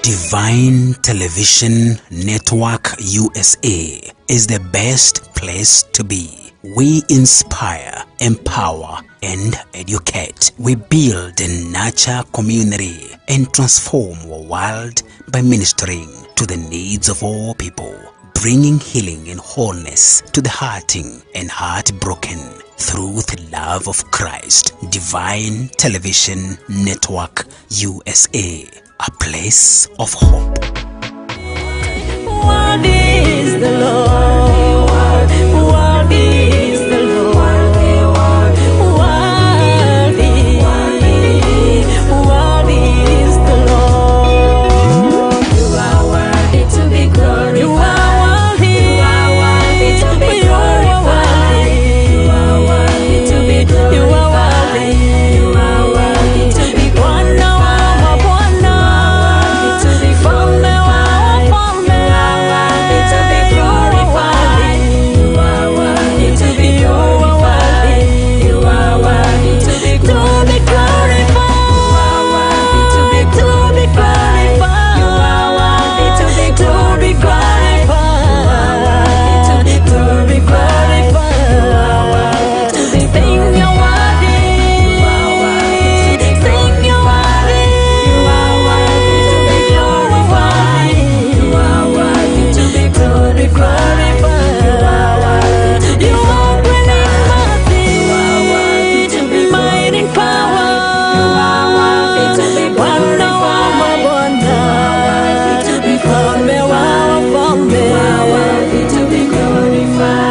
Divine Television Network USA is the best place to be. We inspire, empower, and educate. We build and nurture community and transform our world by ministering to the needs of all people, bringing healing and wholeness to the hurting and heartbroken through the love of Christ. Divine Television Network USA, a place of hope. What is the Lord? What is the Lord? What is the Lord? You are worthy to be glorified. You are worthy. You are worthy to be glorified. You are worthy to be glorified. You are worthy. You are worthy to be glorified.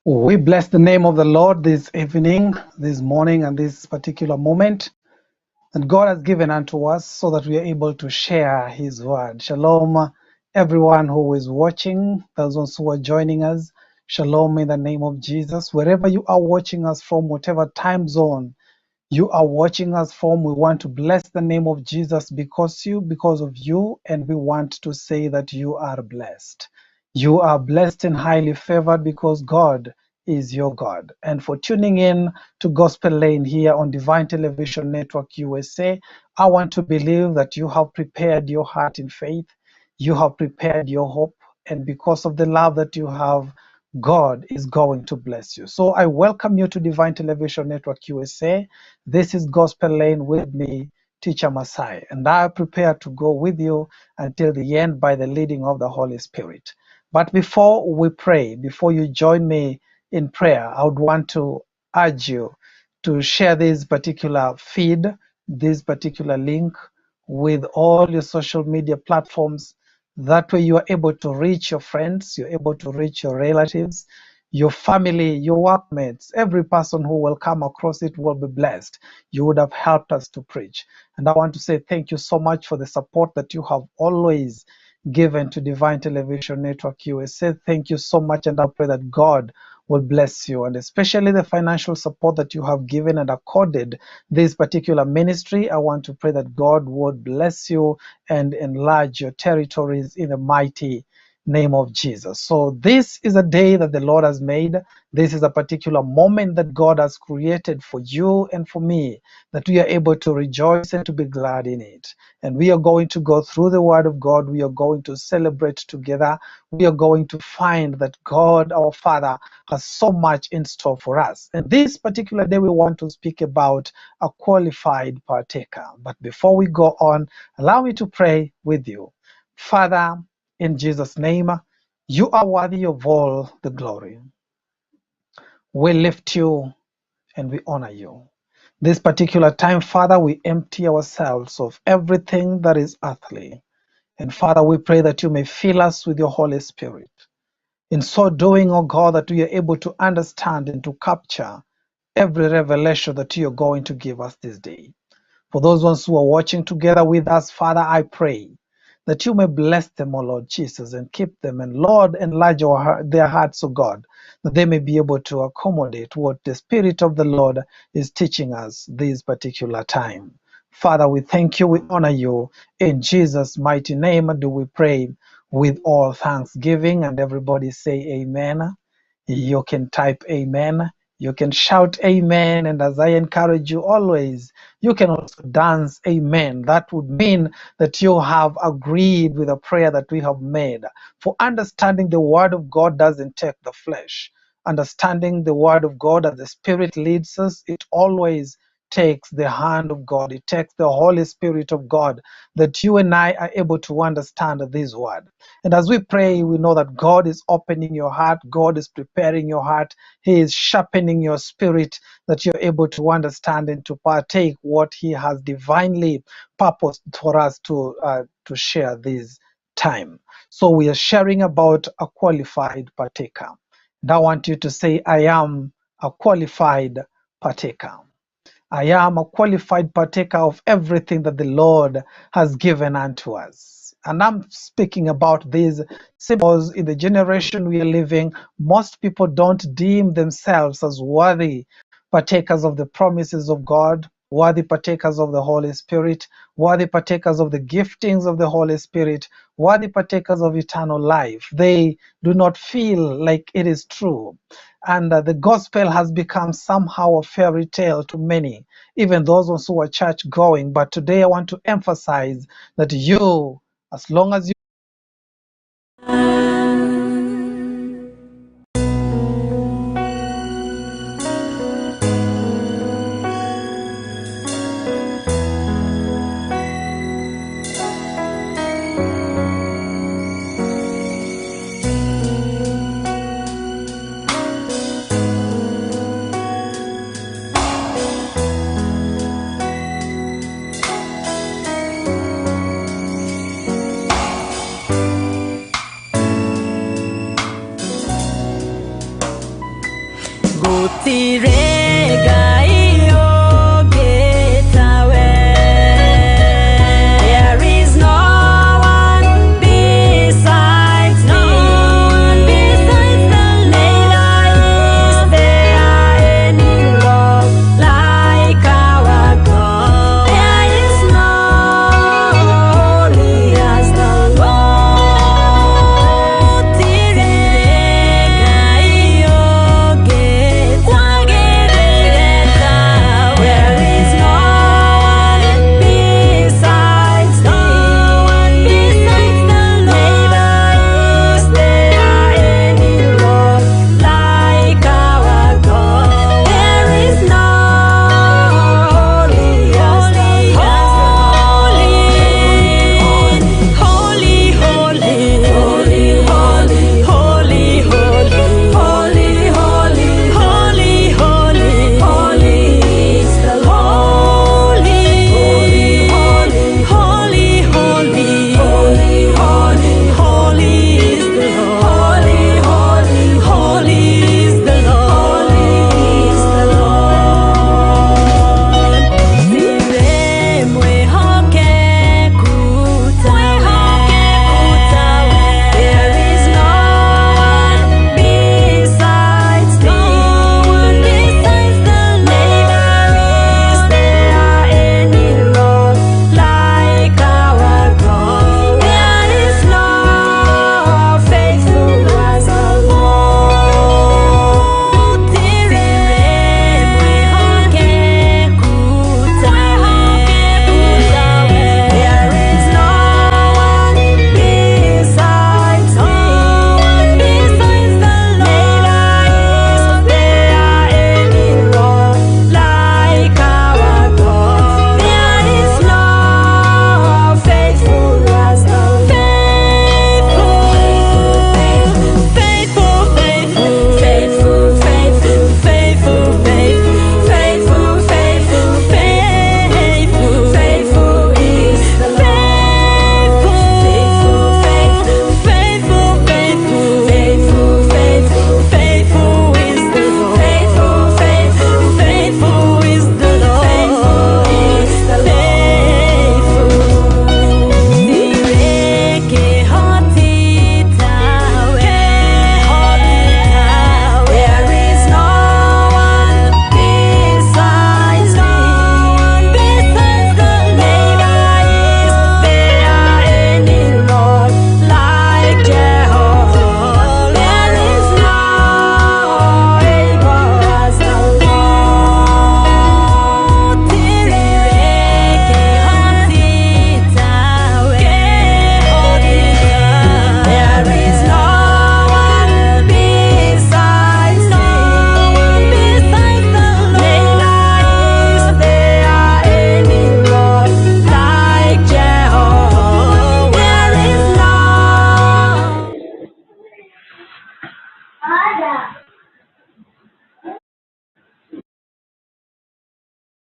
We bless the name of the Lord this evening, this morning, and this particular moment that God has given unto us so that we are able to share His word. Shalom, everyone who is watching, those who are joining us. Shalom in the name of Jesus. Wherever you are watching us from, whatever time zone you are watching us from, we want to bless the name of Jesus because of you, and we want to say that you are blessed. You are blessed and highly favored because God is your God. And for tuning in to Gospel Lane here on Divine Television Network USA, I want to believe that you have prepared your heart in faith, you have prepared your hope, and because of the love that you have, God is going to bless you. So I welcome you to Divine Television Network USA. This is Gospel Lane with me, Teacher Masai, and I prepare to go with you until the end by the leading of the Holy Spirit. But before we pray, before you join me in prayer, I would want to urge you to share this particular feed, this particular link with all your social media platforms. That way you are able to reach your friends, you're able to reach your relatives, your family, your workmates. Every person who will come across it will be blessed. You would have helped us to preach. And I want to say thank you so much for the support that you have always given to Divine Television Network USA. Thank you so much, and I pray that God will bless you, and especially the financial support that you have given and accorded this particular ministry. I want to pray that God would bless you and enlarge your territories in the mighty name of Jesus. So this is a day that the Lord has made. This is a particular moment that God has created for you and for me, that we are able to rejoice and to be glad in it. And we are going to go through the Word of God. We are going to celebrate together. We are going to find that God, our Father, has so much in store for us. And this particular day, we want to speak about a qualified partaker. But before we go on, allow me to pray with you. Father, in Jesus' name, you are worthy of all the glory. We lift you and we honor you. This particular time, Father, we empty ourselves of everything that is earthly. And Father, we pray that you may fill us with your Holy Spirit. In so doing, O God, that we are able to understand and to capture every revelation that you are going to give us this day. For those ones who are watching together with us, Father, I pray that you may bless them, O Lord Jesus, and keep them. And Lord, enlarge their hearts, O God, that they may be able to accommodate what the Spirit of the Lord is teaching us this particular time. Father, we thank you, we honor you. In Jesus' mighty name do we pray with all thanksgiving. And everybody say amen. You can type amen. You can shout amen. And as I encourage you always, you can also dance amen. That would mean that you have agreed with the prayer that we have made. For understanding the word of God doesn't take the flesh. Understanding the word of God as the Spirit leads us, it always takes the hand of God. It takes the Holy Spirit of God that you and I are able to understand this word. And as we pray, we know that God is opening your heart. God is preparing your heart. He is sharpening your spirit that you're able to understand and to partake what He has divinely purposed for us to share this time. So we are sharing about a qualified partaker. And I want you to say, I am a qualified partaker. I am a qualified partaker of everything that the Lord has given unto us. And I'm speaking about these symbols. In the generation we are living, most people don't deem themselves as worthy partakers of the promises of God, worthy partakers of the Holy Spirit, worthy partakers of the giftings of the Holy Spirit, worthy partakers of eternal life. They do not feel like it is true. And the gospel has become somehow a fairy tale to many, even those who are church going. But today I want to emphasize that you, as long as you Gutirega iyo getawe. There is no one besides me. Neither is there any rock like our God. There is no holy as the Lord. Gutirega iyo getawe.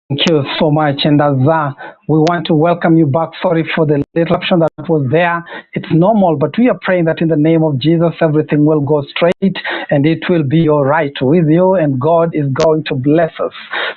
Thank you so much. And as we want to welcome you back. Sorry for the little option that was there. It's normal, but we are praying that in the name of Jesus, everything will go straight and it will be all right with you, and God is going to bless us.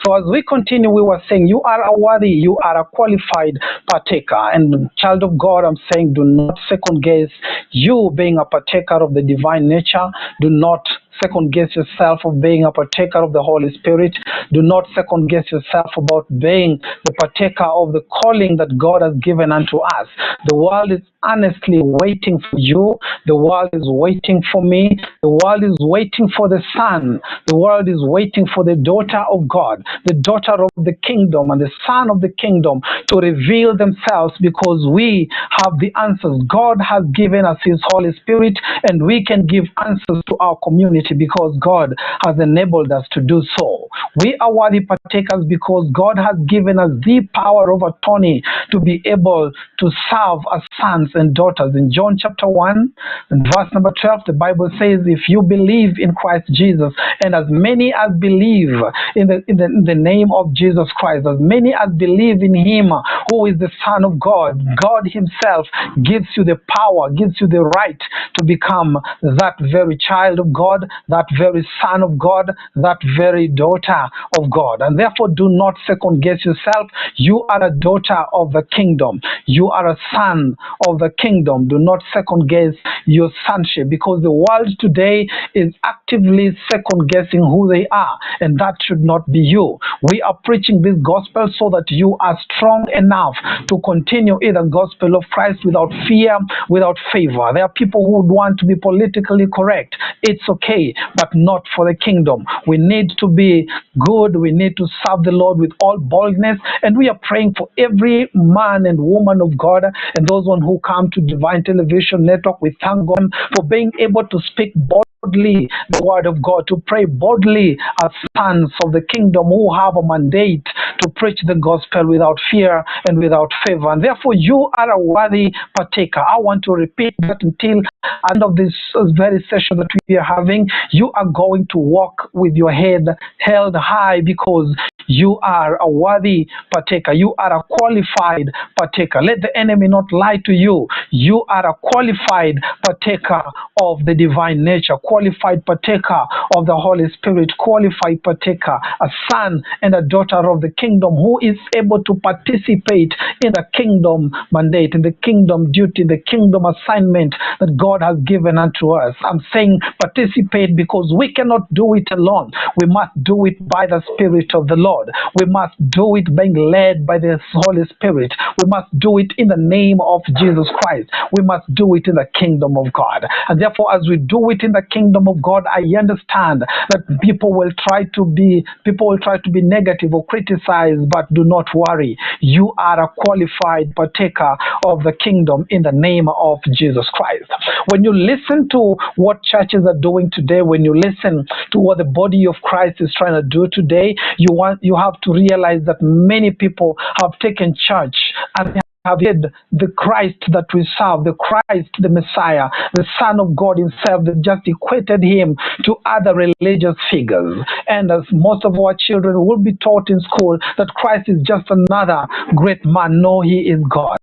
So as we continue, we were saying, you are a worthy, you are a qualified partaker. And child of God, I'm saying, do not second guess you being a partaker of the divine nature. Do not second guess yourself of being a partaker of the Holy Spirit. Do not second guess yourself about being the partaker of the calling that God has given unto us. The world is honestly waiting for you. The world is waiting for me. The world is waiting for the son. The world is waiting for the daughter of God, the daughter of the kingdom and the son of the kingdom to reveal themselves, because we have the answers. God has given us his Holy Spirit, and we can give answers to our community because God has enabled us to do so. We are worthy partakers because God has given us the power of attorney to be able to serve as sons and daughters. In John chapter 1 and verse number 12, the Bible says, if you believe in Christ Jesus, and as many as believe in the name of Jesus Christ, as many as believe in him who is the Son of God, God himself gives you the power, gives you the right to become that very child of God, that very son of God, that very daughter of God. And therefore, do not second guess yourself. You are a daughter of the kingdom. You are a son of the kingdom. Do not second guess your sonship, because the world today is actively second guessing who they are, and that should not be you. We are preaching this gospel so that you are strong enough to continue in the gospel of Christ without fear, without favor. There are people who would want to be politically correct. It's okay, but not for the kingdom. We need to be good. We need to serve the Lord with all boldness, and we are praying for every man and woman of God and those one who come to Divine Television Network. We thank God for being able to speak boldly the word of God, to pray boldly as sons of the kingdom who have a mandate to preach the gospel without fear and without favor. And therefore, you are a worthy partaker. I want to repeat that until the end of this very session that we are having. You are going to walk with your head held high because you are a worthy partaker. You are a qualified partaker. Let the enemy not lie to you. You are a qualified partaker of the divine nature, qualified partaker of the Holy Spirit, qualified partaker, a son and a daughter of the kingdom who is able to participate in the kingdom mandate, in the kingdom duty, the kingdom assignment that God has given unto us. I'm saying participate because we cannot do it alone. We must do it by the Spirit of the Lord. We must do it being led by the Holy Spirit. We must do it in the name of Jesus Christ. We must do it in the kingdom of God. And therefore, as we do it in the kingdom of God, I understand that people will try to be negative or criticize, but do not worry. You are a qualified partaker of the kingdom in the name of Jesus Christ. When you listen to what churches are doing today, when you listen to what the body of Christ is trying to do today, you have to realize that many people have taken church and have hid the Christ that we serve, the Christ, the Messiah, the Son of God himself. They just equated him to other religious figures. And as most of our children will be taught in school that Christ is just another great man. No, he is God.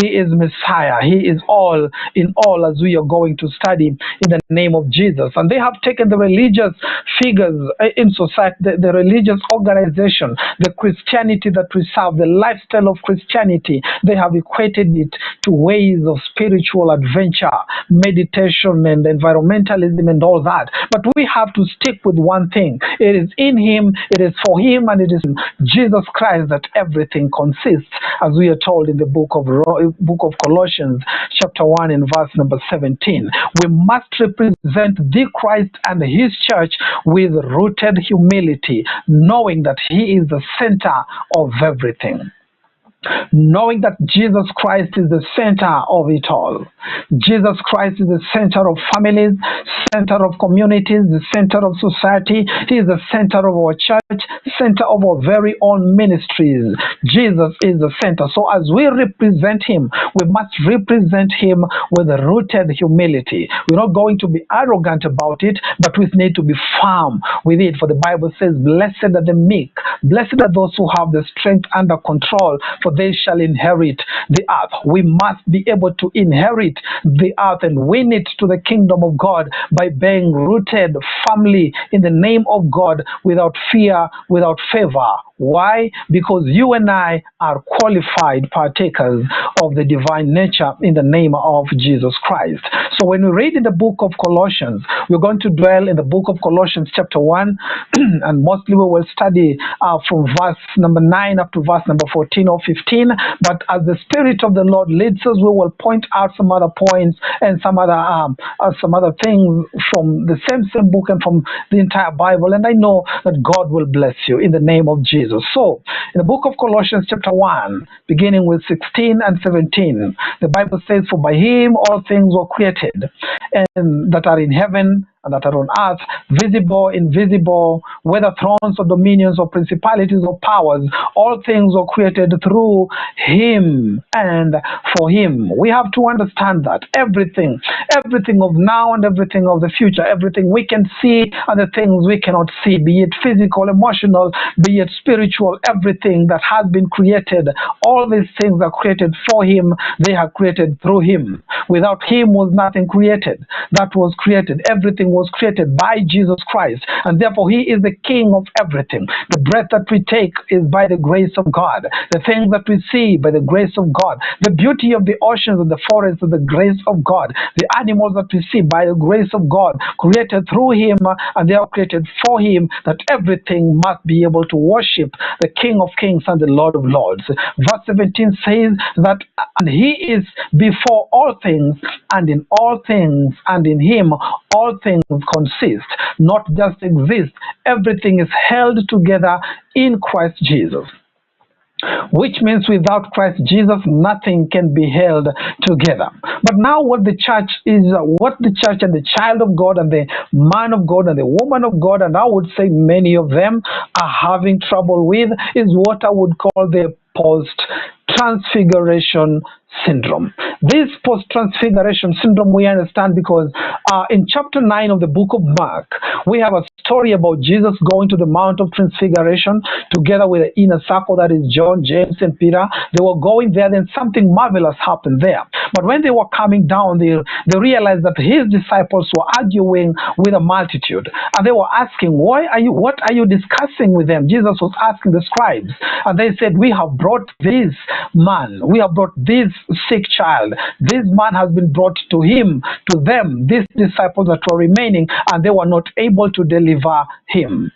He is Messiah. He is all in all, as we are going to study in the name of Jesus. And they have taken the religious figures in society, the religious organization, the Christianity that we serve, the lifestyle of Christianity. They have equated it to ways of spiritual adventure, meditation and environmentalism and all that. But we have to stick with one thing. It is in him, it is for him, and it is in Jesus Christ that everything consists, as we are told in the book of Colossians chapter 1 and verse number 17. We must represent the Christ and his church with rooted humility, knowing that he is the center of everything. Knowing that Jesus Christ is the center of it all. Jesus Christ is the center of families, center of communities, the center of society. He is the center of our church, center of our very own ministries. Jesus is the center. So as we represent him, we must represent him with rooted humility. We're not going to be arrogant about it, but we need to be firm with it. For the Bible says, blessed are the meek, Blessed are those who have the strength under control, for they shall inherit the earth. We must be able to inherit the earth and win it to the kingdom of God by being rooted firmly in the name of God without fear, without favor. Why? Because you and I are qualified partakers of the divine nature in the name of Jesus Christ. So when we read in the book of Colossians, we're going to dwell in the book of Colossians chapter 1 and mostly we will study from verse number 9 up to verse number 14 or 15. But as the Spirit of the Lord leads us, we will point out some other points and some other things from the same book and from the entire Bible. And I know that God will bless you in the name of Jesus. So, in the book of Colossians chapter 1, beginning with 16 and 17, the Bible says, "For by him all things were created, and that are in heaven and that are on earth, visible, invisible, whether thrones or dominions or principalities or powers, all things were created through him and for him." We have to understand that everything of now and everything of the future, everything we can see and the things we cannot see, be it physical, emotional, be it spiritual, everything that has been created, all these things are created for him, they are created through him. Without him was nothing created that was created. Everything was created by Jesus Christ, and therefore he is the king of everything. The breath that we take is by the grace of God. The things that we see by the grace of God. The beauty of the oceans and the forests is the grace of God. The animals that we see by the grace of God, created through him, and they are created for him, that everything must be able to worship the King of Kings and the Lord of Lords. Verse 17 says that, "And he is before all things, and in all things, and in him all things consist," not just exist. Everything is held together in Christ Jesus. Which means without Christ Jesus, nothing can be held together. But now what the church and the child of God and the man of God and the woman of God, and I would say many of them are having trouble with, is what I would call the post-transfiguration syndrome. This post-transfiguration syndrome we understand because in chapter 9 of the book of Mark, we have a story about Jesus going to the Mount of Transfiguration together with the inner circle, that is John, James, and Peter. They were going there, then something marvelous happened there. But when they were coming down, they realized that his disciples were arguing with a multitude, and they were asking, what are you discussing with them? Jesus was asking the scribes, and they said, "We have brought this man, we have brought this sick child. This man has been brought to them, these disciples that were remaining, and they were not able to deliver him."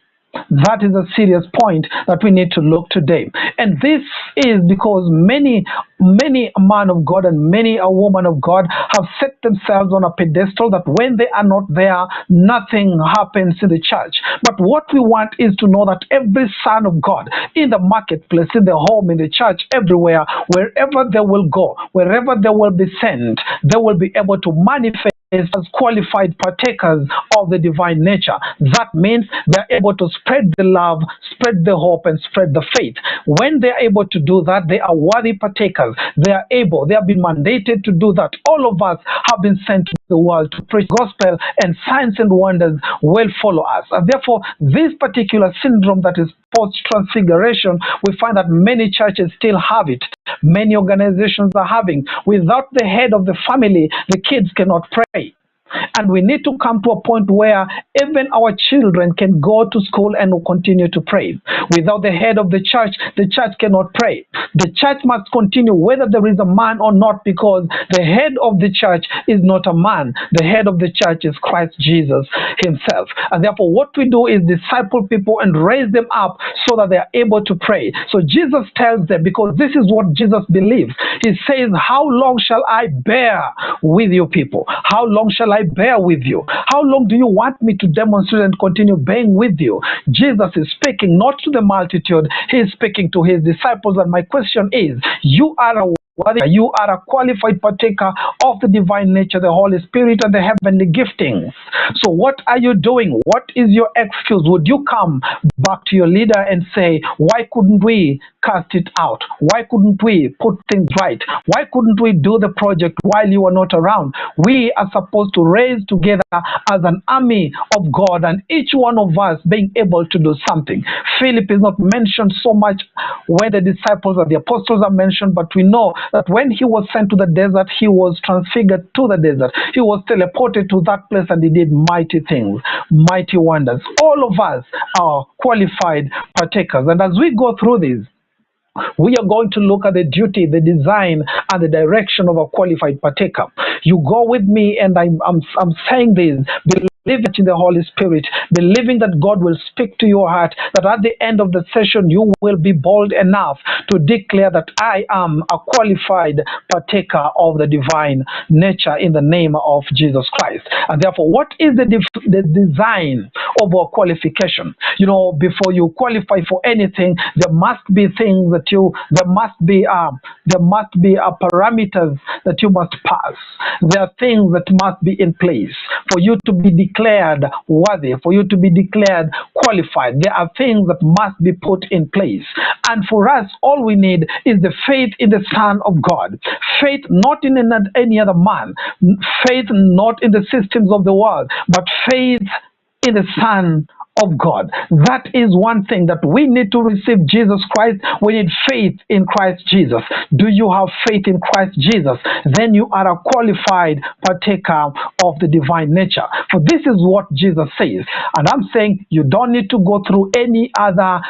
That is a serious point that we need to look today. And this is because many a man of God and many a woman of God have set themselves on a pedestal that when they are not there, nothing happens in the church. But what we want is to know that every son of God in the marketplace, in the home, in the church, everywhere, wherever they will go, wherever they will be sent, they will be able to manifest as qualified partakers of the divine nature. That means they're able to spread the love, spread the hope, and spread the faith. When they're able to do that, they are worthy partakers. They have been mandated to do that. All of us have been sent to the world to preach the gospel, and signs and wonders will follow us. And therefore, this particular syndrome that is post-transfiguration, we find that many churches still have it. Many organizations are having. Without the head of the family, the kids cannot pray. And we need to come to a point where even our children can go to school and will continue to pray. Without the head of the church cannot pray. The church must continue whether there is a man or not, because the head of the church is not a man. The head of the church is Christ Jesus himself. And therefore what we do is disciple people and raise them up so that they are able to pray. So Jesus tells them, because this is what Jesus believes. He says, "How long shall I bear with you people? How long shall I bear with you? How long do you want me to demonstrate and continue bearing with you?" Jesus is speaking not to the multitude, he is speaking to his disciples. And my question is, you are a You are a qualified partaker of the divine nature, the Holy Spirit, and the heavenly giftings. So what are you doing? What is your excuse? Would you come back to your leader and say, why couldn't we cast it out? Why couldn't we put things right? Why couldn't we do the project while you were not around? We are supposed to raise together as an army of God, and each one of us being able to do something. Philip is not mentioned so much when the disciples or the apostles are mentioned, but we know that when he was sent to the desert, he was transfigured to the desert. He was teleported to that place and he did mighty things, mighty wonders. All of us are qualified partakers. And as we go through this, we are going to look at the duty, the design, and the direction of a qualified partaker. You go with me, and I'm saying this. Believe in the Holy Spirit, believing that God will speak to your heart, that at the end of the session you will be bold enough to declare that I am a qualified partaker of the divine nature in the name of Jesus Christ. And therefore, what is the design of our qualification? You know, before you qualify for anything, there must be things that there must be parameters that you must pass. There are things that must be in place for you to be declared worthy, for you to be declared qualified. There are things that must be put in place. And for us, all we need is the faith in the Son of God. Faith not in any other man. Faith not in the systems of the world, but faith in the Son of God. That is one thing that we need to receive Jesus Christ. We need faith in Christ Jesus. Do you have faith in Christ Jesus? Then you are a qualified partaker of the divine nature. For this is what Jesus says. And I'm saying you don't need to go through any other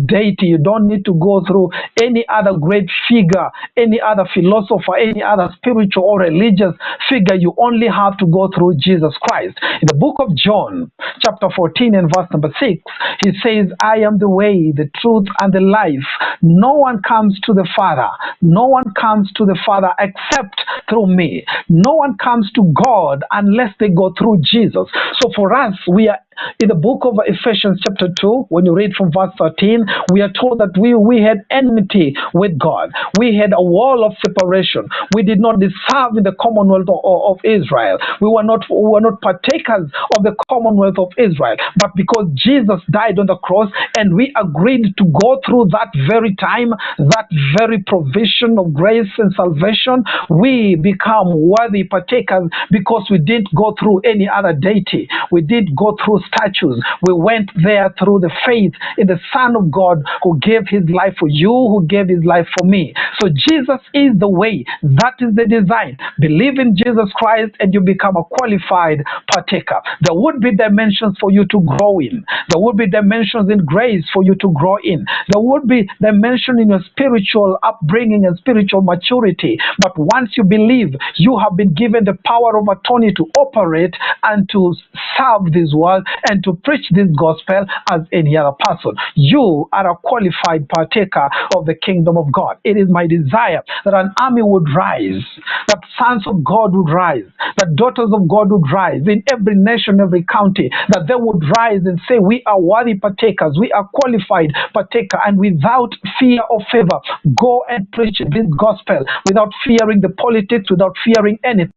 deity. You don't need to go through any other great figure, any other philosopher, any other spiritual or religious figure. You only have to go through Jesus Christ. In the book of John, chapter 14 and verse number 6, he says, I am the way, the truth, and the life. No one comes to the Father. No one comes to the Father except through me. No one comes to God unless they go through Jesus. So for us, we are in the book of Ephesians chapter 2, when you read from verse 13, we are told that we had enmity with God. We had a wall of separation. We did not deserve in the commonwealth of Israel. We were not partakers of the commonwealth of Israel. But because Jesus died on the cross and we agreed to go through that very time, that very provision of grace and salvation, we become worthy partakers because we didn't go through any other deity. We did go through statues. We went there through the faith in the Son of God who gave his life for you, who gave his life for me. So Jesus is the way. That is the design. Believe in Jesus Christ and you become a qualified partaker. There would be dimensions for you to grow in. There would be dimensions in grace for you to grow in. There would be dimension in your spiritual upbringing and spiritual maturity. But once you believe, you have been given the power of attorney to operate and to serve this world and to preach this gospel as any other person. You are a qualified partaker of the kingdom of God. It is my desire that an army would rise, that sons of God would rise, that daughters of God would rise in every nation, every county, that they would rise and say, we are worthy partakers, we are qualified partaker, and without fear or favor, go and preach this gospel without fearing the politics, without fearing anything.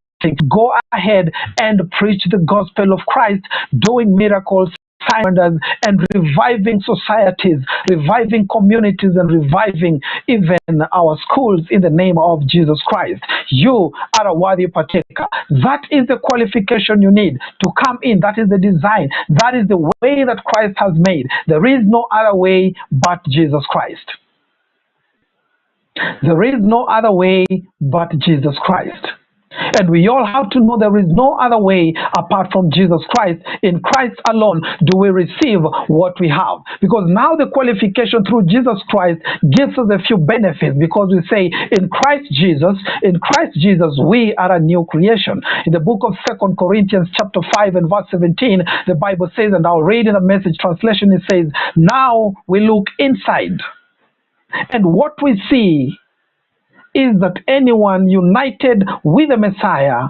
Go ahead and preach the gospel of Christ, doing miracles, signs, and reviving societies, reviving communities, and reviving even our schools in the name of Jesus Christ. You are a worthy partaker. That is the qualification you need to come in. That is the design. That is the way that Christ has made. There is no other way but Jesus Christ. There is no other way but Jesus Christ. And we all have to know there is no other way apart from Jesus Christ. In Christ alone do we receive what we have. Because now the qualification through Jesus Christ gives us a few benefits, because we say in Christ Jesus, we are a new creation. In the book of 2 Corinthians chapter 5 and verse 17, the Bible says, and I'll read in the Message translation, it says, now we look inside, and what we see is that anyone united with the Messiah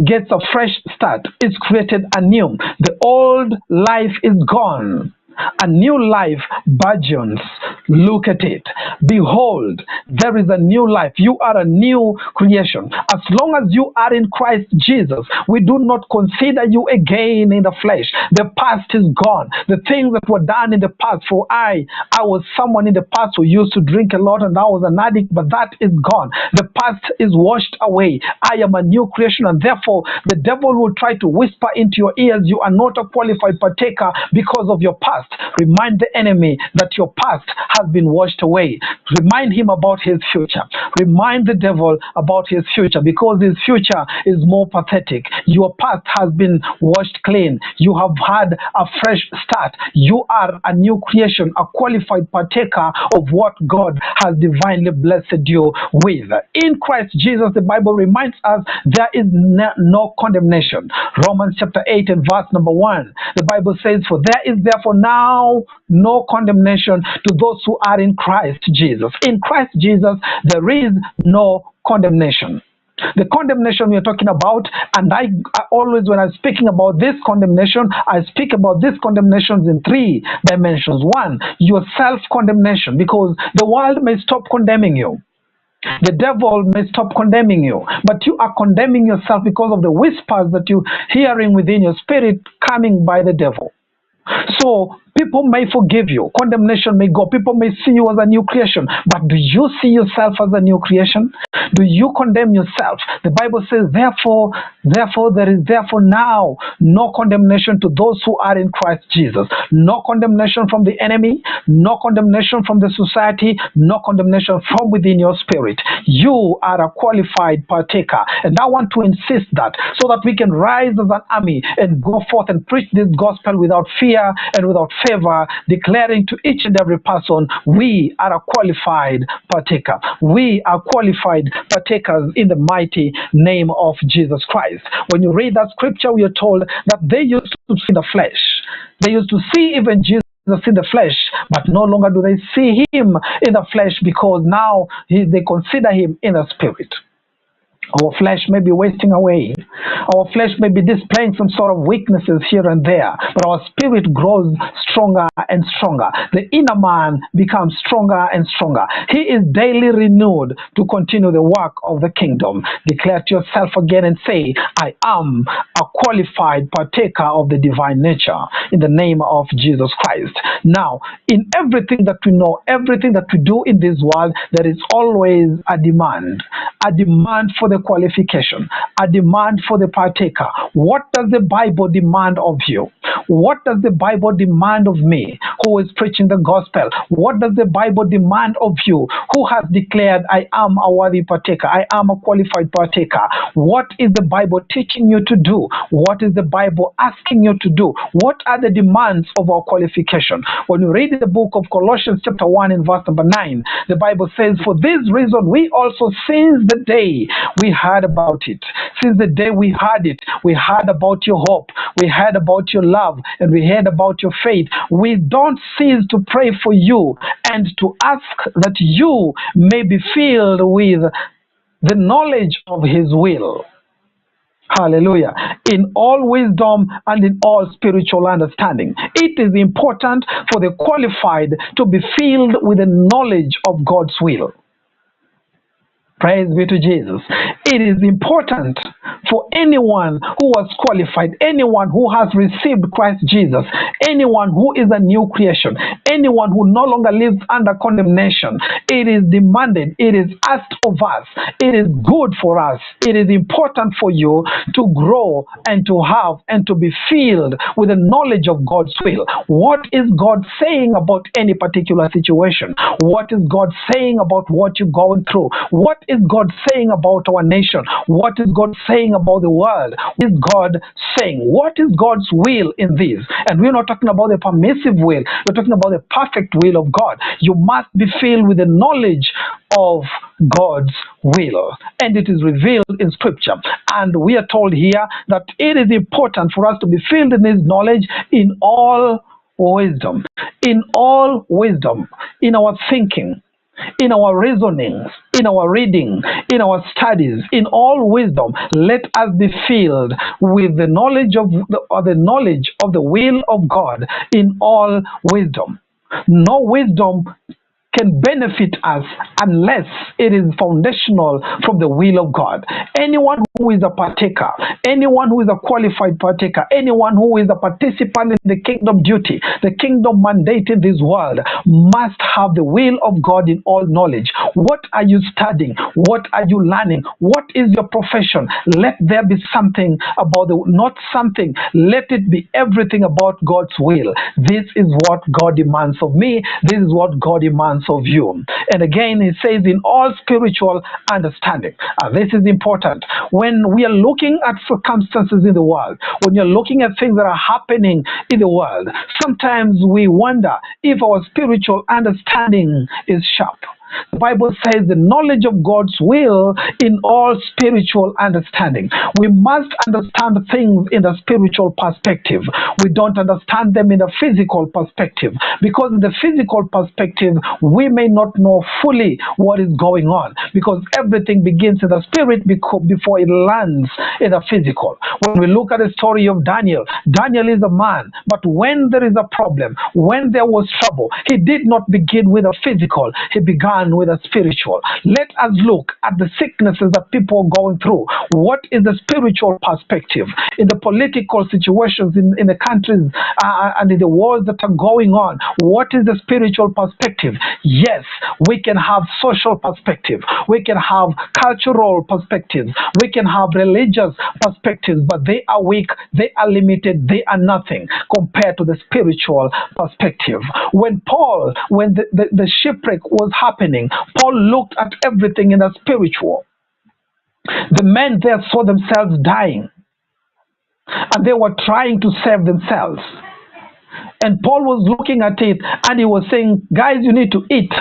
gets a fresh start. It's created anew. The old life is gone. A new life burgeons Look at it. Behold, there is a new life. You are a new creation. As long as you are in Christ Jesus, we do not consider you again in the flesh. The past is gone. The things that were done in the past, for I was someone in the past who used to drink a lot and I was an addict, but that is gone. The past is washed away. I am a new creation, and therefore the devil will try to whisper into your ears, you are not a qualified partaker because of your past. Remind the enemy that your past has been washed away. Remind him about his future. Remind the devil about his future, because his future is more pathetic. Your past has been washed clean. You have had a fresh start. You are a new creation, a qualified partaker of what God has divinely blessed you with. In Christ Jesus, the Bible reminds us there is no condemnation. Romans chapter 8 and verse number 1. The Bible says, for there is therefore now no condemnation to those who are in Christ Jesus. In Christ Jesus, there is no condemnation. The condemnation we are talking about, and I always, when I'm speaking about this condemnation, I speak about these condemnations in three dimensions. One, your self-condemnation, because the world may stop condemning you. The devil may stop condemning you, but you are condemning yourself because of the whispers that you're hearing within your spirit coming by the devil. So people may forgive you. Condemnation may go. People may see you as a new creation. But do you see yourself as a new creation? Do you condemn yourself? The Bible says, therefore, there is therefore now no condemnation to those who are in Christ Jesus. No condemnation from the enemy, no condemnation from the society, no condemnation from within your spirit. You are a qualified partaker. And I want to insist that, so that we can rise as an army and go forth and preach this gospel without fear and without favor, declaring to each and every person, we are a qualified partaker. We are qualified partakers in the mighty name of Jesus Christ. When you read that scripture, we are told that they used to see the flesh. They used to see even Jesus in the flesh, but no longer do they see him in the flesh, because now they consider him in the spirit. Our flesh may be wasting away. Our flesh may be displaying some sort of weaknesses here and there, but our spirit grows stronger and stronger. The inner man becomes stronger and stronger. He is daily renewed to continue the work of the kingdom. Declare to yourself again and say, I am a qualified partaker of the divine nature in the name of Jesus Christ. Now, in everything that we know, everything that we do in this world, there is always a demand for the qualification, a demand for the partaker. What does the Bible demand of you? What does the Bible demand of me, who is preaching the gospel? What does the Bible demand of you, who has declared, I am a worthy partaker, I am a qualified partaker? What is the Bible teaching you to do? What is the Bible asking you to do? What are the demands of our qualification? When you read the book of Colossians chapter 1 and verse number 9, the Bible says, for this reason we also, since the day we heard about it, since the day we heard it, we heard about your hope, we heard about your love, and we heard about your faith. We don't cease to pray for you and to ask that you may be filled with the knowledge of his will. Hallelujah. In all wisdom and in all spiritual understanding. It is important for the qualified to be filled with the knowledge of God's will. Praise be to Jesus. It is important for anyone who was qualified, anyone who has received Christ Jesus, anyone who is a new creation, anyone who no longer lives under condemnation. It is demanded, it is asked of us, it is good for us, it is important for you to grow and to have and to be filled with the knowledge of God's will. What is God saying about any particular situation? What is God saying about what you're going through? What is God saying about our nation? What is God saying about the world? What is God saying? What is God's will in this? And we're not talking about the permissive will. We're talking about the perfect will of God. You must be filled with the knowledge of God's will. And it is revealed in Scripture. And we are told here that it is important for us to be filled in His knowledge in all wisdom. In all wisdom. In our thinking, in our reasonings, in our reading, in our studies, in all wisdom, let us be filled with the knowledge of the will of God in all wisdom. No wisdom can benefit us unless it is foundational from the will of God. Anyone who is a partaker, anyone who is a qualified partaker, anyone who is a participant in the kingdom duty, the kingdom mandate in this world, must have the will of God in all knowledge. What are you studying? What are you learning? What is your profession? Let there be something about not something, let it be everything about God's will. This is what God demands of me. This is what God demands of you. And again, he says in all spiritual understanding. This is important. When we are looking at circumstances in the world, when you're looking at things that are happening in the world, sometimes we wonder if our spiritual understanding is sharp. The Bible says the knowledge of God's will in all spiritual understanding. We must understand things in the spiritual perspective. We don't understand them in the physical perspective, because in the physical perspective, we may not know fully what is going on, because everything begins in the spirit before it lands in the physical. When we look at the story of Daniel, Daniel is a man, but when there is a problem, when there was trouble, he did not begin with a physical, he began with a spiritual. Let us look at the sicknesses that people are going through. What is the spiritual perspective in the political situations in the countries and in the wars that are going on? What is the spiritual perspective? Yes, we can have social perspective, we can have cultural perspectives, we can have religious perspectives, but they are weak, they are limited, they are nothing compared to the spiritual perspective. When the shipwreck was happening, Paul looked at everything in the spiritual. The men there saw themselves dying, and they were trying to save themselves. And Paul was looking at it, and he was saying, guys, you need to eat.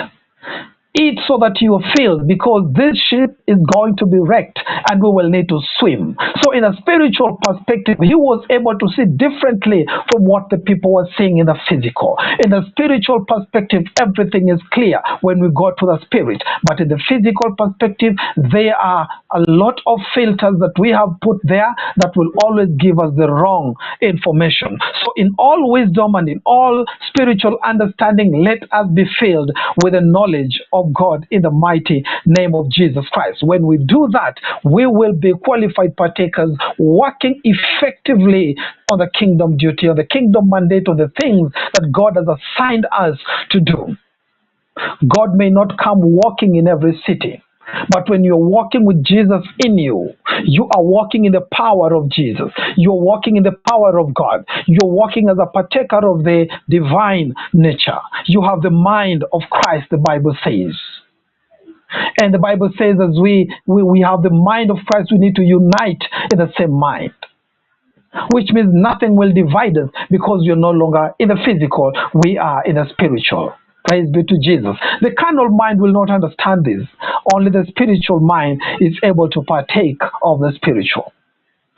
Eat so that you are filled, because this ship is going to be wrecked and we will need to swim. So in a spiritual perspective, he was able to see differently from what the people were seeing in the physical. In the spiritual perspective, everything is clear when we go to the spirit. But in the physical perspective, there are a lot of filters that we have put there that will always give us the wrong information. So in all wisdom and in all spiritual understanding, let us be filled with the knowledge of God in the mighty name of Jesus Christ. When we do that, we will be qualified partakers working effectively on the kingdom duty, on the kingdom mandate, on the things that God has assigned us to do. God may not come walking in every city, but when you're walking with Jesus in you, you are walking in the power of Jesus. You're walking in the power of God. You're walking as a partaker of the divine nature. You have the mind of Christ, the Bible says. And the Bible says as we have the mind of Christ, we need to unite in the same mind, which means nothing will divide us, because you're no longer in the physical, we are in the spiritual. Praise be to Jesus. The carnal mind will not understand this. Only the spiritual mind is able to partake of the spiritual.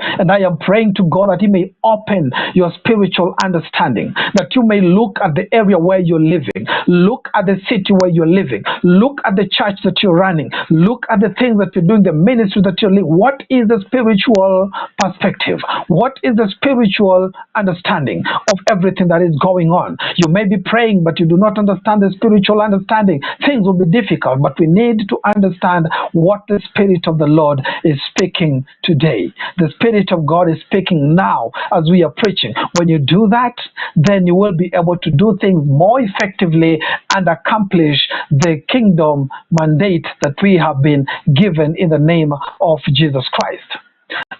And I am praying to God that He may open your spiritual understanding, that you may look at the area where you're living, look at the city where you're living, look at the church that you're running, look at the things that you're doing, the ministry that you're living. What is the spiritual perspective? What is the spiritual understanding of everything that is going on? You may be praying, but you do not understand the spiritual understanding. Things will be difficult, but we need to understand what the Spirit of the Lord is speaking today. The Spirit of God is speaking now as we are preaching. When you do that, then you will be able to do things more effectively and accomplish the kingdom mandate that we have been given in the name of Jesus Christ.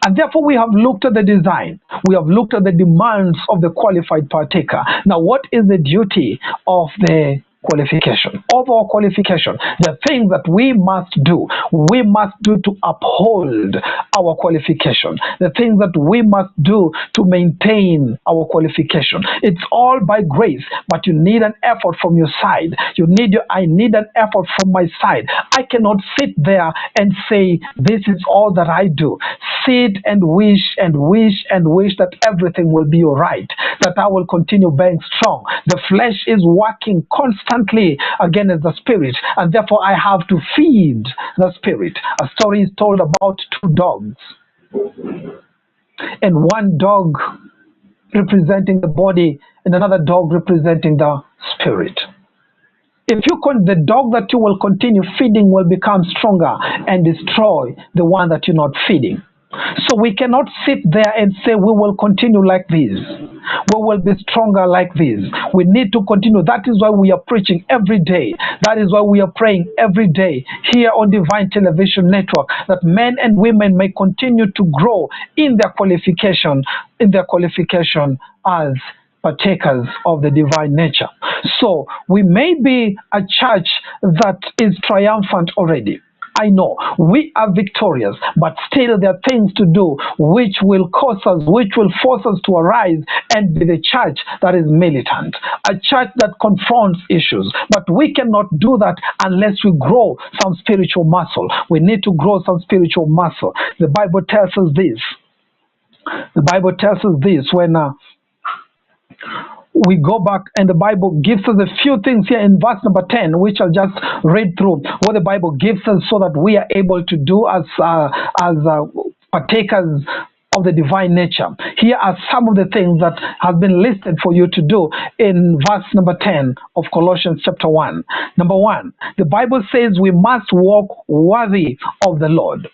And therefore, we have looked at the design. We have looked at the demands of the qualified partaker. Now, what is the duty of the qualification, of our qualification? The things that we must do to uphold our qualification, the things that we must do to maintain our qualification. It's all by grace, but you need an effort from your side. I need an effort from my side. I cannot sit there and say, this is all that I do. Sit and wish and wish and wish that everything will be all right, that I will continue being strong. The flesh is working constantly against the spirit, and therefore I have to feed the spirit. A story is told about two dogs, and one dog representing the body and another dog representing the spirit. If the dog that you will continue feeding will become stronger and destroy the one that you're not feeding. So we cannot sit there and say we will continue like this. We will be stronger like this. We need to continue. That is why we are preaching every day. That is why we are praying every day here on Divine Television Network, that men and women may continue to grow in their qualification, as partakers of the divine nature. So we may be a church that is triumphant already. I know we are victorious, but still there are things to do which will force us to arise and be the church that is militant, a church that confronts issues. But we cannot do that unless we grow some spiritual muscle. We need to grow some spiritual muscle. The Bible tells us this. The Bible tells us this when we go back, and the Bible gives us a few things here in verse number 10, which I'll just read through what the Bible gives us so that we are able to do as partakers of the divine nature. Here are some of the things that have been listed for you to do in verse number 10 of Colossians chapter 1. Number 1, the Bible says we must walk worthy of the Lord.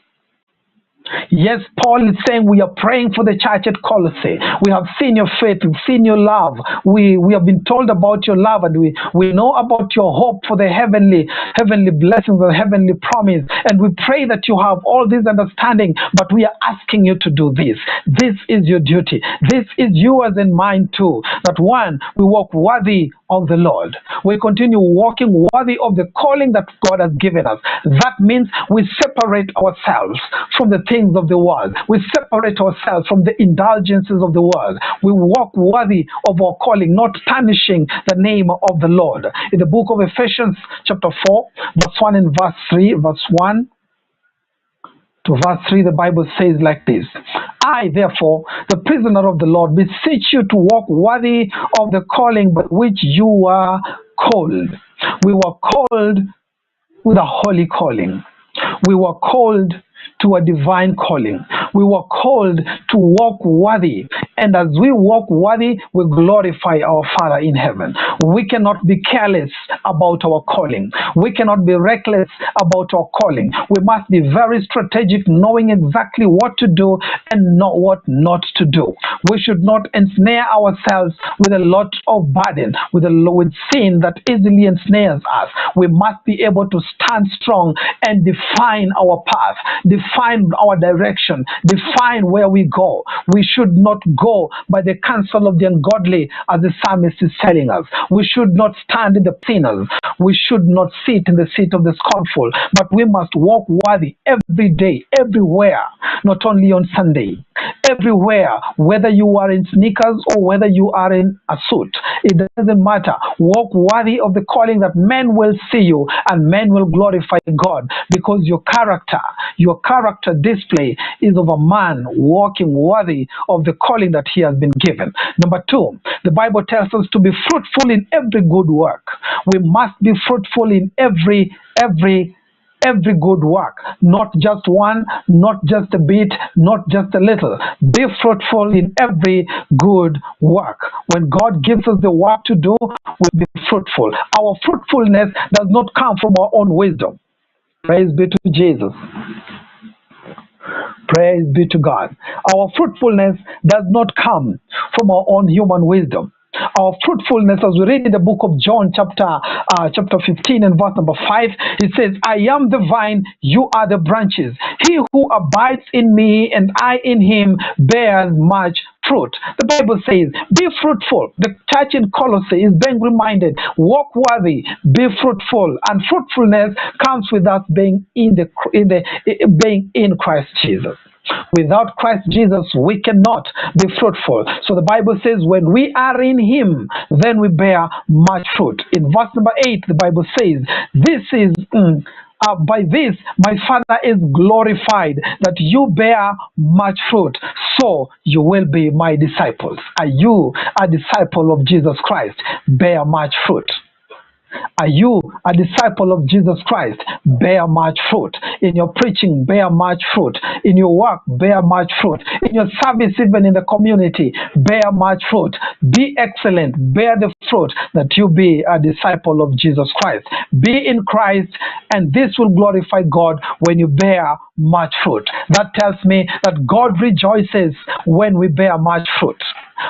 Yes, Paul is saying we are praying for the church at Colossae. We have seen your faith, we've seen your love. We have been told about your love, and we know about your hope for the heavenly blessings and heavenly promise. And we pray that you have all this understanding, but we are asking you to do this. This is your duty. This is yours and mine too. That one, we walk worthy of the Lord. We continue walking worthy of the calling that God has given us. That means we separate ourselves from the things of the world. We separate ourselves from the indulgences of the world. We walk worthy of our calling, not tarnishing the name of the Lord. In the book of Ephesians chapter 4, verse 1 and verse 3, verse 1 to verse 3, the Bible says like this: I, therefore, the prisoner of the Lord, beseech you to walk worthy of the calling by which you were called. We were called with a holy calling. We were called to a divine calling. We were called to walk worthy. And as we walk worthy, we glorify our Father in heaven. We cannot be careless about our calling. We cannot be reckless about our calling. We must be very strategic, knowing exactly what to do and not what not to do. We should not ensnare ourselves with a lot of burden, with sin that easily ensnares us. We must be able to stand strong and define our path, define our direction, define where we go. We should not go by the counsel of the ungodly, as the psalmist is telling us. We should not stand in the sinners. We should not sit in the seat of the scornful, but we must walk worthy every day, everywhere, not only on Sunday. Everywhere, whether you are in sneakers or whether you are in a suit, it doesn't matter. Walk worthy of the calling, that men will see you and men will glorify God, because your character display is of a man walking worthy of the calling that he has been given. Number 2, the Bible tells us to be fruitful in every good work. We must be fruitful in every good work, not just one, not just a bit, not just a little. Be fruitful in every good work. When God gives us the work to do, we'll be fruitful. Our fruitfulness does not come from our own wisdom. Praise be to Jesus. Praise be to God. Our fruitfulness does not come from our own human wisdom. Our fruitfulness, as we read in the book of John chapter 15 and verse number 5, it says, I am the vine, you are the branches. He who abides in me and I in him bears much fruit. The Bible says, be fruitful. The church in Colossae is being reminded, walk worthy, be fruitful. And fruitfulness comes with us being being in Christ Jesus. Without Christ Jesus, we cannot be fruitful. So the Bible says, when we are in him, then we bear much fruit. In verse number 8, the Bible says, by this my Father is glorified, that you bear much fruit, so you will be my disciples. Are you a disciple of Jesus Christ? Bear much fruit. Are you a disciple of Jesus Christ? Bear much fruit. In your preaching, bear much fruit. In your work, bear much fruit. In your service, even in the community, bear much fruit. Be excellent. Bear the fruit that you be a disciple of Jesus Christ. Be in Christ, and this will glorify God when you bear much fruit. That tells me that God rejoices when we bear much fruit.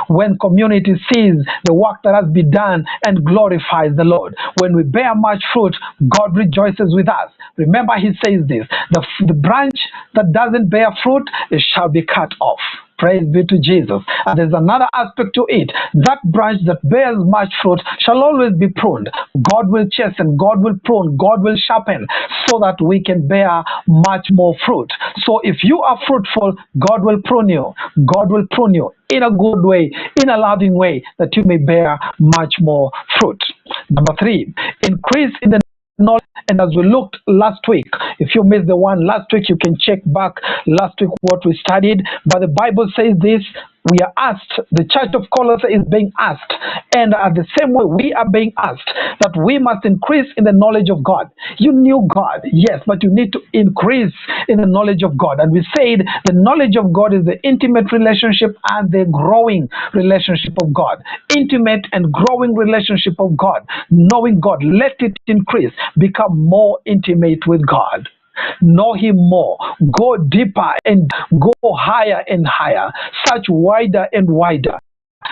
When community sees the work that has been done and glorifies the Lord. When we bear much fruit, God rejoices with us. Remember, he says this, the branch that doesn't bear fruit, it shall be cut off. Praise be to Jesus. And there's another aspect to it. That branch that bears much fruit shall always be pruned. God will chasten, God will prune, God will sharpen so that we can bear much more fruit. So if you are fruitful, God will prune you. God will prune you in a good way, in a loving way, that you may bear much more fruit. Number 3, increase in the knowledge. And as we looked last week, if you missed the one last week, you can check back last week what we studied. But the Bible says this, we are asked, the church of Colossae is being asked, and at the same way we are being asked, that we must increase in the knowledge of God. You knew God, yes, but you need to increase in the knowledge of God. And we said the knowledge of God is the intimate relationship and the growing relationship of God. Intimate and growing relationship of God. Knowing God, let it increase. Become more intimate with God. Know him more, go deeper and go higher and higher, search wider and wider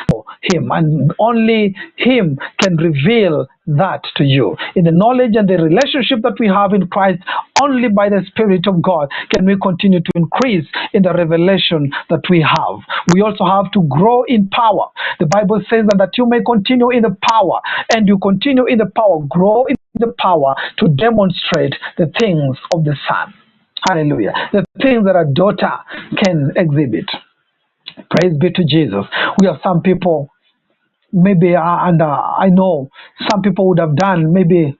for him, and only him can reveal that to you. In the knowledge and the relationship that we have in Christ, only by the Spirit of God can we continue to increase in the revelation that we have. We also have to grow in power. The Bible says that you may continue in the power, and you continue in the power, grow in the power to demonstrate the things of the Son. Hallelujah. The things that a daughter can exhibit. Praise be to Jesus. We have some people, maybe, I know some people would have done maybe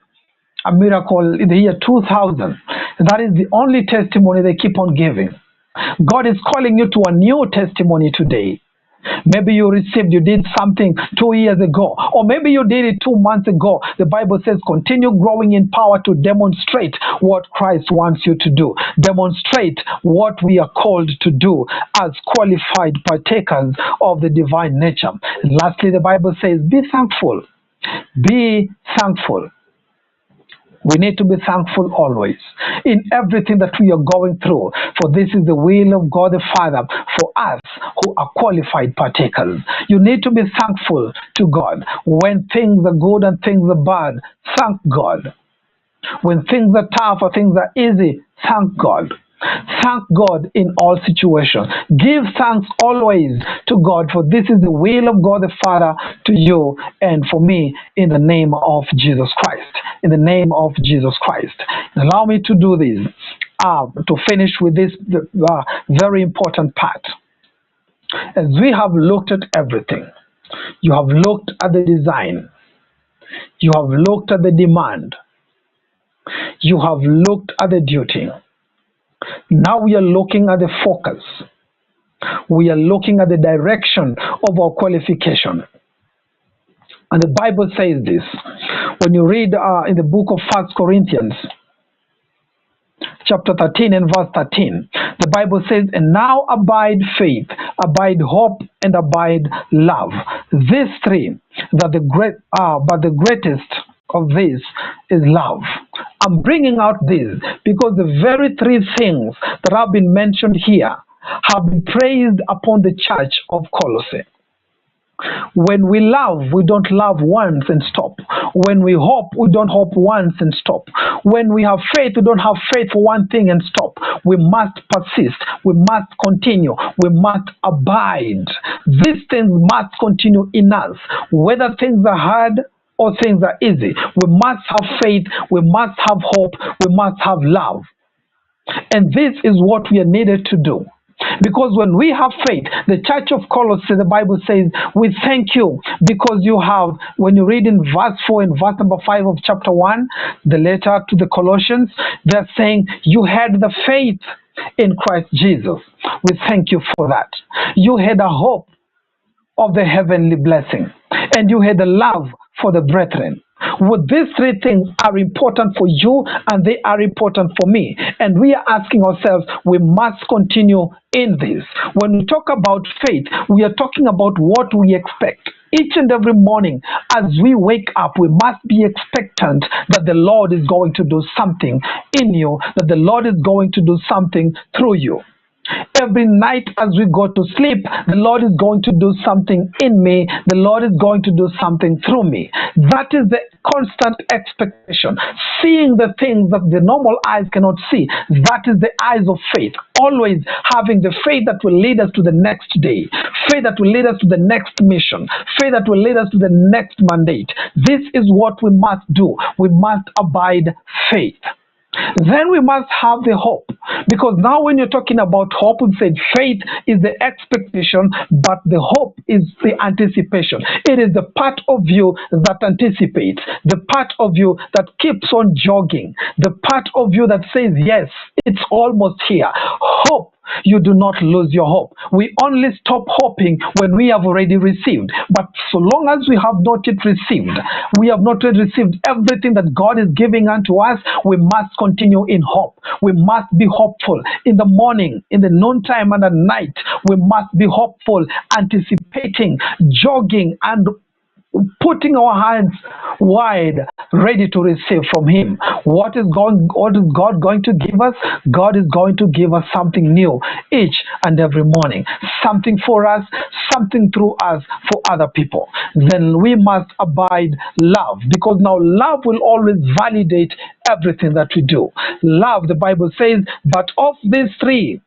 a miracle in the year 2000. That is the only testimony they keep on giving. God is calling you to a new testimony today. Maybe you did something 2 years ago, or maybe you did it 2 months ago. The Bible says continue growing in power to demonstrate what Christ wants you to do. Demonstrate what we are called to do as qualified partakers of the divine nature. And lastly, the Bible says be thankful. Be thankful. We need to be thankful always in everything that we are going through, for this is the will of God the Father for us who are qualified partakers. You need to be thankful to God. When things are good and things are bad, thank God. When things are tough or things are easy, thank God. Thank God in all situations. Give thanks always to God, for this is the will of God the Father to you and for me, in the name of Jesus Christ. In the name of Jesus Christ. Allow me to do this, to finish with this very important part. As we have looked at everything, you have looked at the design, you have looked at the demand, you have looked at the duty. Now we are looking at the focus. We are looking at the direction of our qualification. And the Bible says this. When you read in the book of 1 Corinthians, chapter 13 and verse 13, the Bible says, and now abide faith, abide hope, and abide love. These three, but the greatest of these is love. I'm bringing out this because the very three things that have been mentioned here have been praised upon the church of Colossae. When we love, we don't love once and stop. When we hope, we don't hope once and stop. When we have faith, we don't have faith for one thing and stop. We must persist. We must continue. We must abide. These things must continue in us. Whether things are hard or things are easy, we must have faith. We must have hope. We must have love. And this is what we are needed to do. Because when we have faith, the church of Colossae, the Bible says, we thank you because you have, when you read in verse 4 and verse number 5 of chapter 1, the letter to the Colossians, they're saying you had the faith in Christ Jesus. We thank you for that. You had a hope of the heavenly blessing, and you had a love for the brethren. Well, these three things are important for you and they are important for me. And we are asking ourselves, we must continue in this. When we talk about faith, we are talking about what we expect. Each and every morning as we wake up, we must be expectant that the Lord is going to do something in you, that the Lord is going to do something through you. Every night as we go to sleep, the Lord is going to do something in me. The Lord is going to do something through me. That is the constant expectation. Seeing the things that the normal eyes cannot see. That is the eyes of faith. Always having the faith that will lead us to the next day. Faith that will lead us to the next mission. Faith that will lead us to the next mandate. This is what we must do. We must abide faith. Then we must have the hope, because now when you're talking about hope, we said faith is the expectation, but the hope is the anticipation. It is the part of you that anticipates, the part of you that keeps on jogging, the part of you that says, yes, it's almost here. Hope. You do not lose your hope. We only stop hoping when we have already received. But so long as we have not yet received, we have not yet received everything that God is giving unto us, we must continue in hope. We must be hopeful in the morning, in the noontime, and at night. We must be hopeful, anticipating, jogging, and putting our hands wide, ready to receive from Him. What is God going to give us? God is going to give us something new each and every morning. Something for us, something through us for other people. Then we must abide love, because now love will always validate everything that we do. Love, the Bible says, but of these three,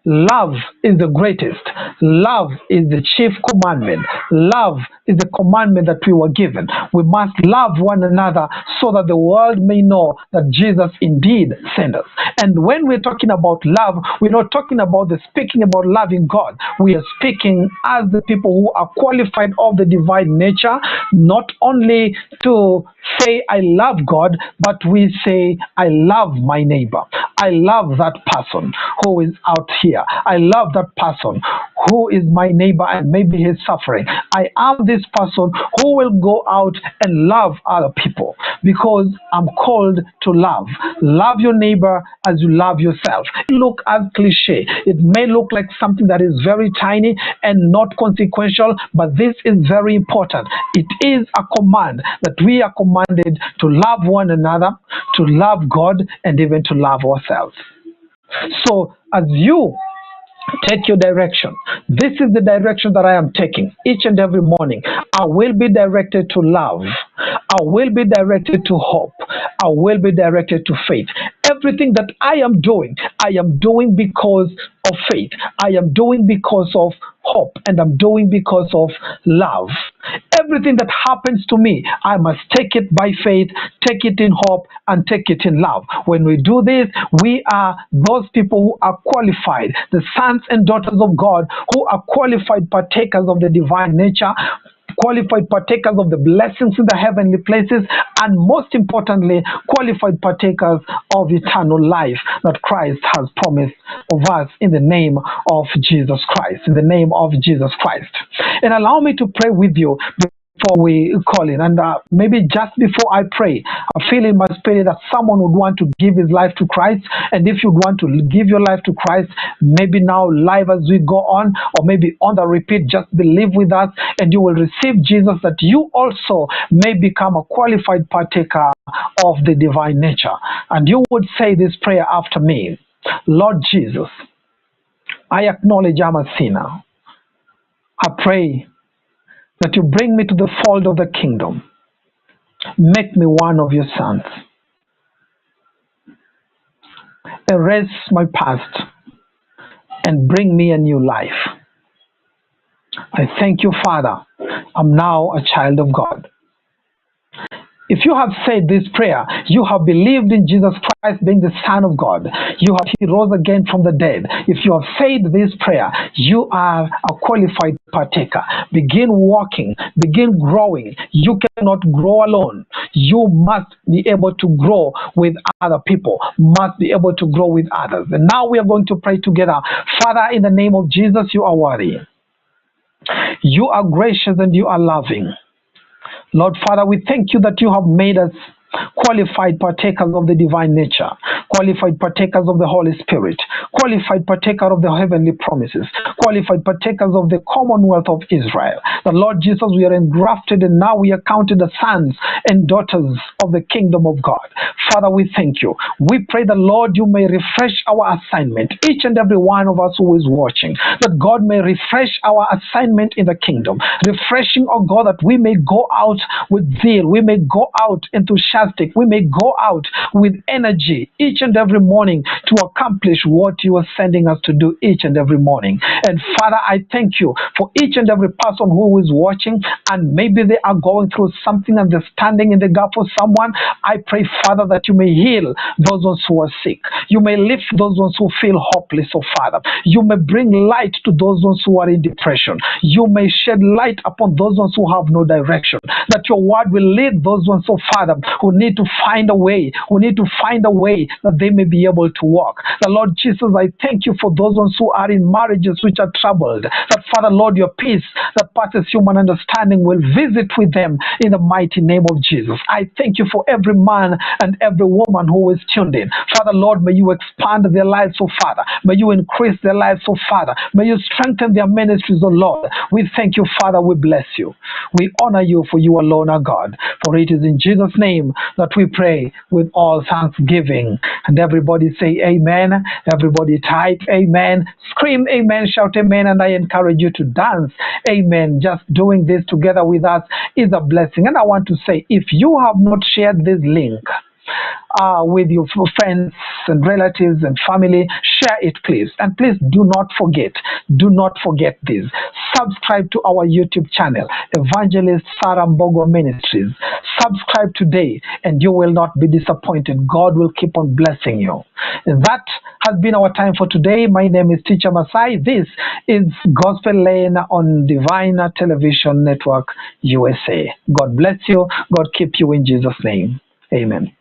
love is the greatest. Love is the chief commandment. Love is the commandment that we were given. We must love one another so that the world may know that Jesus indeed sent us. And when we're talking about love, we're not talking about speaking about loving God. We are speaking as the people who are qualified of the divine nature, not only to say I love God, but we say I love my neighbor. I love that person who is out here. I love that person who is my neighbor and maybe he's suffering. I am this person who will go out and love other people, because I'm called to love. Love your neighbor as you love yourself. Look as cliche. It may look like something that is very tiny and not consequential, but this is very important. It is a command that we are commanded to love one another, to love God, and even to love ourselves. So as you take your direction, this is the direction that I am taking each and every morning. I will be directed to love. I will be directed to hope. I will be directed to faith. Everything that I am doing because of faith. I am doing because of hope, and I'm doing because of love. Everything that happens to me, I must take it by faith, take it in hope, and take it in love. When we do this, we are those people who are qualified, the sons and daughters of God, who are qualified partakers of the divine nature, qualified partakers of the blessings in the heavenly places, and most importantly, qualified partakers of eternal life that Christ has promised of us in the name of Jesus Christ. In the name of Jesus Christ. And allow me to pray with you before we call in. And maybe just before I pray, I feel in my spirit that someone would want to give his life to Christ. And if you'd want to give your life to Christ, maybe now live as we go on, or maybe on the repeat, just believe with us and you will receive Jesus, that you also may become a qualified partaker of the divine nature. And you would say this prayer after me. Lord Jesus, I acknowledge I'm a sinner. I pray that you bring me to the fold of the kingdom. Make me one of your sons. Erase my past and bring me a new life. I thank you, Father. I'm now a child of God. If you have said this prayer, you have believed in Jesus Christ being the Son of God. He rose again from the dead. If you have said this prayer, you are a qualified partaker. Begin walking, begin growing. You cannot grow alone. You must be able to grow with other people, must be able to grow with others. And now we are going to pray together. Father, in the name of Jesus, you are worthy. You are gracious and you are loving. Lord Father, we thank you that you have made us qualified partakers of the divine nature, qualified partakers of the Holy Spirit, qualified partaker of the heavenly promises, qualified partakers of the commonwealth of Israel. The Lord Jesus, we are engrafted and now we are counted as sons and daughters of the kingdom of God. Father, we thank you. We pray the Lord, you may refresh our assignment, each and every one of us who is watching, that God may refresh our assignment in the kingdom, refreshing, oh God, that we may go out with zeal, we may go out enthusiastic, we may go out with energy each and every morning to accomplish what you are sending us to do each and every morning. And Father, I thank you for each and every person who is watching, and maybe they are going through something and they're standing in the gap for someone. I pray, Father, that you may heal those ones who are sick. You may lift those ones who feel hopeless, oh Father. You may bring light to those ones who are in depression. You may shed light upon those ones who have no direction. That your word will lead those ones, oh Father, who need to find a way, that they may be able to walk. The Lord Jesus, I thank you for those ones who are in marriages which are troubled. That Father, Lord, your peace that passes human understanding will visit with them in the mighty name of Jesus. I thank you for every man and every woman who is tuned in. Father, Lord, may you expand their lives, oh Father. May you increase their lives, oh Father. May you strengthen their ministries, oh Lord. We thank you, Father. We bless you. We honor you, for you alone are God. For it is in Jesus' name that we pray with all thanksgiving. And everybody say amen. Everybody type amen. Scream amen. Shout amen. And I encourage you to dance. Amen. Just doing this together with us is a blessing. And I want to say, if you have not shared this link with your friends and relatives and family, share it, please. And please do not forget this. Subscribe to our YouTube channel, Evangelist Sarah Mbogo Ministries. Subscribe today and you will not be disappointed. God will keep on blessing you. And that has been our time for today. My name is Teacher Masai. This is Gospel Lane on Divine Television Network USA. God bless you. God keep you in Jesus' name. Amen.